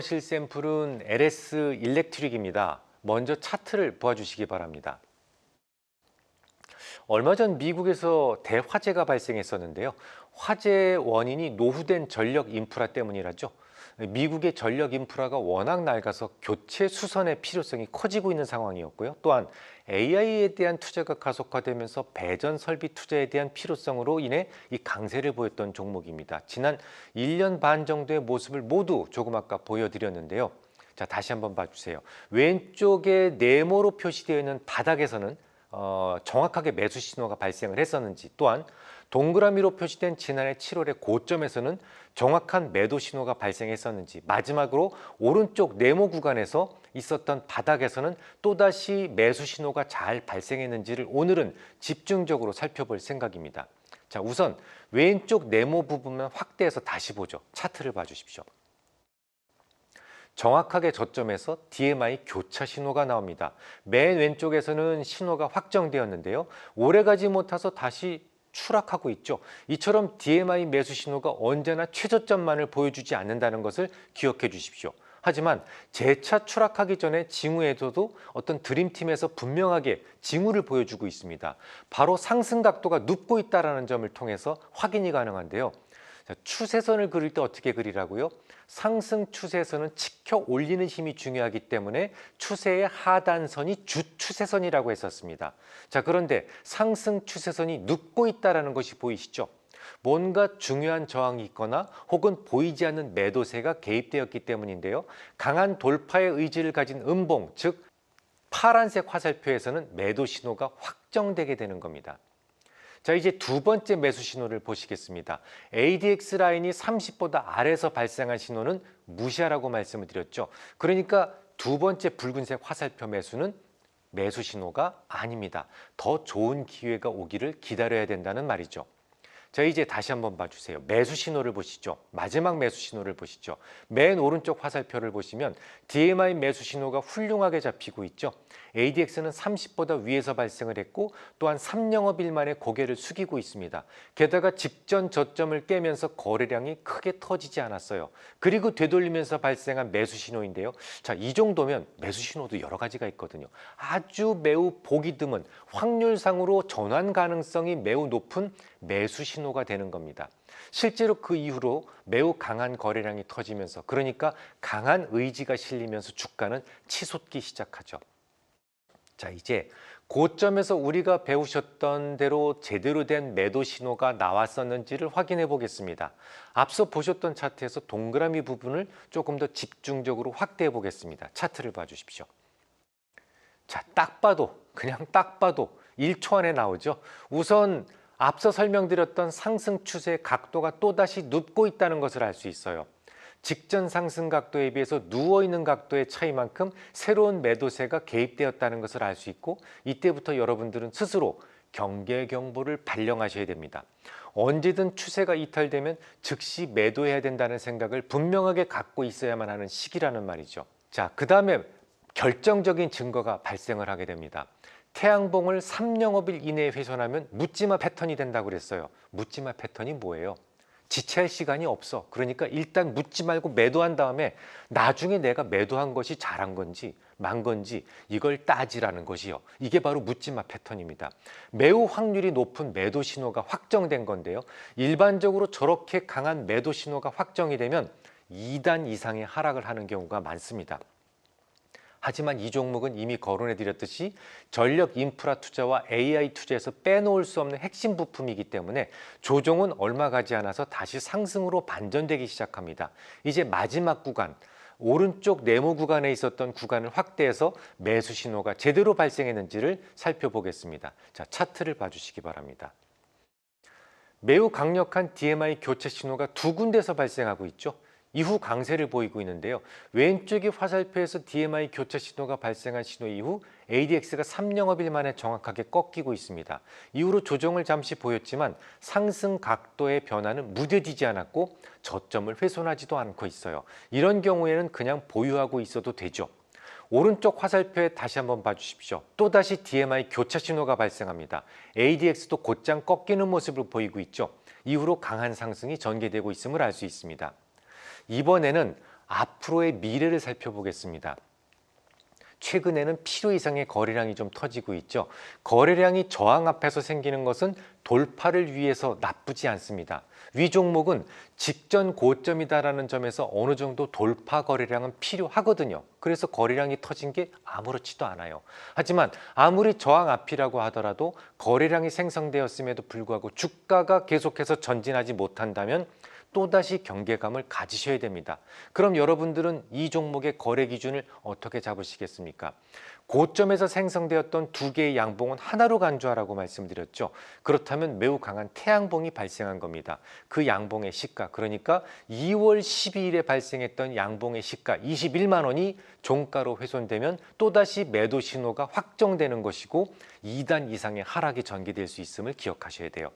보실 샘플은 LS 일렉트릭입니다. 먼저 차트를 보아주시기 바랍니다. 얼마 전 미국에서 대화재가 발생했었는데요. 화재의 원인이 노후된 전력 인프라 때문이라죠. 미국의 전력 인프라가 워낙 낡아서 교체 수선의 필요성이 커지고 있는 상황이었고요. 또한 AI에 대한 투자가 가속화되면서 배전 설비 투자에 대한 필요성으로 인해 이 강세를 보였던 종목입니다. 지난 1년 반 정도의 모습을 모두 조금 아까 보여드렸는데요. 자, 다시 한번 봐주세요. 왼쪽에 네모로 표시되어 있는 바닥에서는 정확하게 매수 신호가 발생을 했었는지, 또한 동그라미로 표시된 지난해 7월의 고점에서는 정확한 매도 신호가 발생했었는지, 마지막으로 오른쪽 네모 구간에서 있었던 바닥에서는 또다시 매수 신호가 잘 발생했는지를 오늘은 집중적으로 살펴볼 생각입니다. 자, 우선 왼쪽 네모 부분만 확대해서 다시 보죠. 차트를 봐주십시오. 정확하게 저점에서 DMI 교차 신호가 나옵니다. 맨 왼쪽에서는 신호가 확정되었는데요. 오래가지 못해서 다시 추락하고 있죠. 이처럼 DMI 매수 신호가 언제나 최저점만을 보여주지 않는다는 것을 기억해 주십시오. 하지만 재차 추락하기 전에 징후에서도 어떤 드림팀에서 분명하게 징후를 보여주고 있습니다. 바로 상승 각도가 눕고 있다는 점을 통해서 확인이 가능한데요. 자, 추세선을 그릴 때 어떻게 그리라고요? 상승 추세선은 치켜 올리는 힘이 중요하기 때문에 추세의 하단선이 주추세선이라고 했었습니다. 자, 그런데 상승 추세선이 눕고 있다는 것이 보이시죠? 뭔가 중요한 저항이 있거나 혹은 보이지 않는 매도세가 개입되었기 때문인데요. 강한 돌파의 의지를 가진 음봉, 즉 파란색 화살표에서는 매도 신호가 확정되게 되는 겁니다. 자, 이제 두 번째 매수 신호를 보시겠습니다. ADX 라인이 30보다 아래에서 발생한 신호는 무시하라고 말씀을 드렸죠. 그러니까 두 번째 붉은색 화살표 매수는 매수 신호가 아닙니다. 더 좋은 기회가 오기를 기다려야 된다는 말이죠. 자, 이제 다시 한번 봐주세요. 매수 신호를 보시죠. 마지막 매수 신호를 보시죠. 맨 오른쪽 화살표를 보시면 DMI 매수 신호가 훌륭하게 잡히고 있죠. ADX는 30보다 위에서 발생을 했고, 또한 3영업일 만에 고개를 숙이고 있습니다. 게다가 직전 저점을 깨면서 거래량이 크게 터지지 않았어요. 그리고 되돌리면서 발생한 매수 신호인데요. 자, 이 정도면 매수 신호도 여러 가지가 있거든요. 아주 매우 보기 드문, 확률상으로 전환 가능성이 매우 높은 매수 신호가 되는 겁니다. 실제로 그 이후로 매우 강한 거래량이 터지면서, 그러니까 강한 의지가 실리면서 주가는 치솟기 시작하죠. 자, 이제 고점에서 우리가 배우셨던 대로 제대로 된 매도 신호가 나왔었는지를 확인해 보겠습니다. 앞서 보셨던 차트에서 동그라미 부분을 조금 더 집중적으로 확대해 보겠습니다. 차트를 봐주십시오. 자, 그냥 딱 봐도 1초 안에 나오죠. 우선 앞서 설명드렸던 상승 추세의 각도가 또다시 눕고 있다는 것을 알 수 있어요. 직전 상승 각도에 비해서 누워있는 각도의 차이만큼 새로운 매도세가 개입되었다는 것을 알 수 있고, 이때부터 여러분들은 스스로 경계 경보를 발령하셔야 됩니다. 언제든 추세가 이탈되면 즉시 매도해야 된다는 생각을 분명하게 갖고 있어야만 하는 시기라는 말이죠. 자, 그 다음에 결정적인 증거가 발생을 하게 됩니다. 태양봉을 3영업일 이내에 훼손하면 묻지마 패턴이 된다고 그랬어요. 묻지마 패턴이 뭐예요? 지체할 시간이 없어. 그러니까 일단 묻지 말고 매도한 다음에 나중에 내가 매도한 것이 잘한 건지 만 건지 이걸 따지라는 것이요. 이게 바로 묻지마 패턴입니다. 매우 확률이 높은 매도 신호가 확정된 건데요. 일반적으로 저렇게 강한 매도 신호가 확정이 되면 2단 이상의 하락을 하는 경우가 많습니다. 하지만 이 종목은 이미 거론해 드렸듯이 전력 인프라 투자와 AI 투자에서 빼놓을 수 없는 핵심 부품이기 때문에 조정은 얼마 가지 않아서 다시 상승으로 반전되기 시작합니다. 이제 마지막 구간, 오른쪽 네모 구간에 있었던 구간을 확대해서 매수 신호가 제대로 발생했는지를 살펴보겠습니다. 자, 차트를 봐주시기 바랍니다. 매우 강력한 DMI 교체 신호가 두 군데서 발생하고 있죠. 이후 강세를 보이고 있는데요. 왼쪽이 화살표에서 DMI 교체 신호가 발생한 신호 이후 ADX가 3영업일 만에 정확하게 꺾이고 있습니다. 이후로 조정을 잠시 보였지만 상승 각도의 변화는 무뎌지지 않았고 저점을 훼손하지도 않고 있어요. 이런 경우에는 그냥 보유하고 있어도 되죠. 오른쪽 화살표에 다시 한번 봐주십시오. 또다시 DMI 교차 신호가 발생합니다. ADX도 곧장 꺾이는 모습을 보이고 있죠. 이후로 강한 상승이 전개되고 있음을 알 수 있습니다. 이번에는 앞으로의 미래를 살펴보겠습니다. 최근에는 필요 이상의 거래량이 좀 터지고 있죠. 거래량이 저항 앞에서 생기는 것은 돌파를 위해서 나쁘지 않습니다. 위 종목은 직전 고점이다라는 점에서 어느 정도 돌파 거래량은 필요하거든요. 그래서 거래량이 터진 게 아무렇지도 않아요. 하지만 아무리 저항 앞이라고 하더라도 거래량이 생성되었음에도 불구하고 주가가 계속해서 전진하지 못한다면 또다시 경계감을 가지셔야 됩니다. 그럼 여러분들은 이 종목의 거래 기준을 어떻게 잡으시겠습니까? 고점에서 생성되었던 두 개의 양봉은 하나로 간주하라고 말씀드렸죠. 그렇다면 매우 강한 태양봉이 발생한 겁니다. 그 양봉의 시가, 그러니까 2월 12일에 발생했던 양봉의 시가 21만 원이 종가로 훼손되면 또다시 매도 신호가 확정되는 것이고 2단 이상의 하락이 전개될 수 있음을 기억하셔야 돼요.